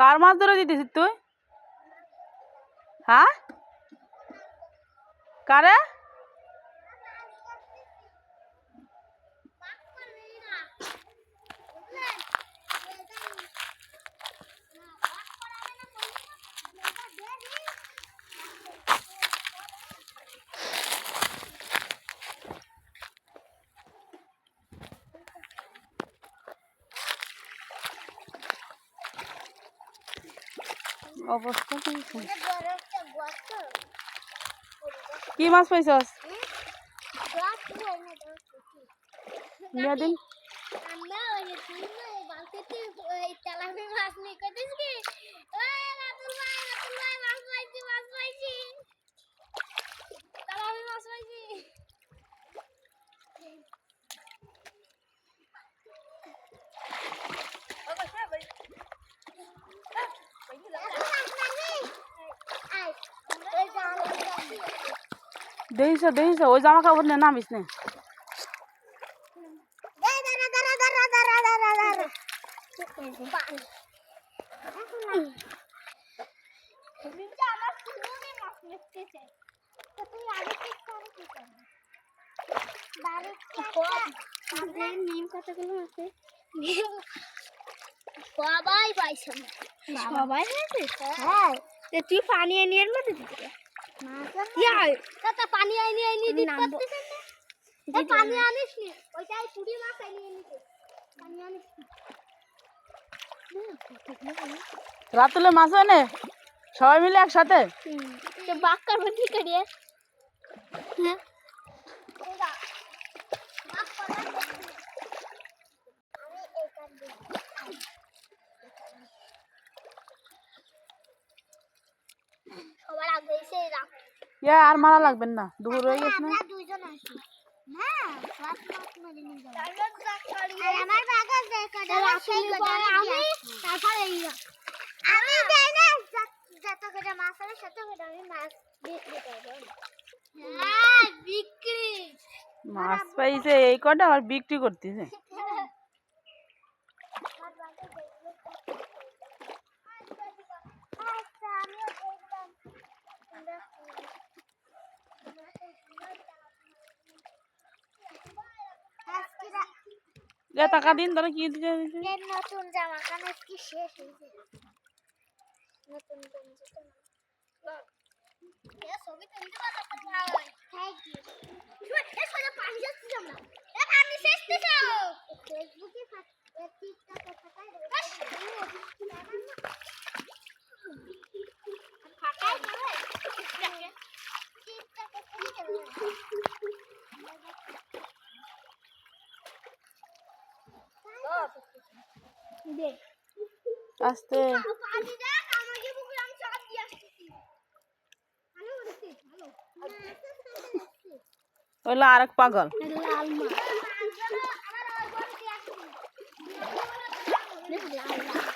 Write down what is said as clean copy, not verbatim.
কার মাছ ধরে দিতেছিস তুই? হ্যাঁ, কারে? অবস্থা কি মাছ পাইছস? নিয়ে দিন। দেখিস ওই জামা কাপড় নিয়ে নামিস নে। নিম কতগুলো আছে? সবাই পাইছে, সবাই পাইছে। হ্যাঁ, তুই পানি এনে এর মধ্যে দিতে পানি আইনি দিতে পানি আনিস নি, ওইটাই পুরি মাছ আইনি নিতে পানি আনিস নি। রাতুলে মাছ এনে সবাই মিলে একসাথে বাক্কার মধ্যে করিয়ে সবার আগে এসে আর মারা লাগবেন না, দুপুর হয়ে গেছে না। দুইজন আসি না, সাত মাস মেরে নিয়ে যাবো। আর আমার বাগান দেখা সেই গোটারে আমি তারপর আমি দেই না যত করে মাছ হবে তত করে আমি মাছ বিক্রি করব। হ্যাঁ, বিক্রি মাছ পাইছে এই কটা আর বিক্রি করতেছে। টাকা দিন তারা কি দিতে নতুন জামা কাপড় কি শেষ হয়েছে? নতুন ছবি তুলতে পারো? Thank you. এ সোজা পানি যাচ্ছে আমরা। এ পানি শেষ দিছো। ফেসবুকে টিকটকে ফাটাই দেবে। ফাটাই দেবে। টিকটকে ফাটাই দেবে। দে আস্তে পানি দে, আমাকে বুকে আমি চাপ দিয়ে আসছি। ভালো হচ্ছে, ভালো। ওইলা আরেক পাগল। লাল মাছ আমার ওই বড় দিয়ে আসছি। লাল লাল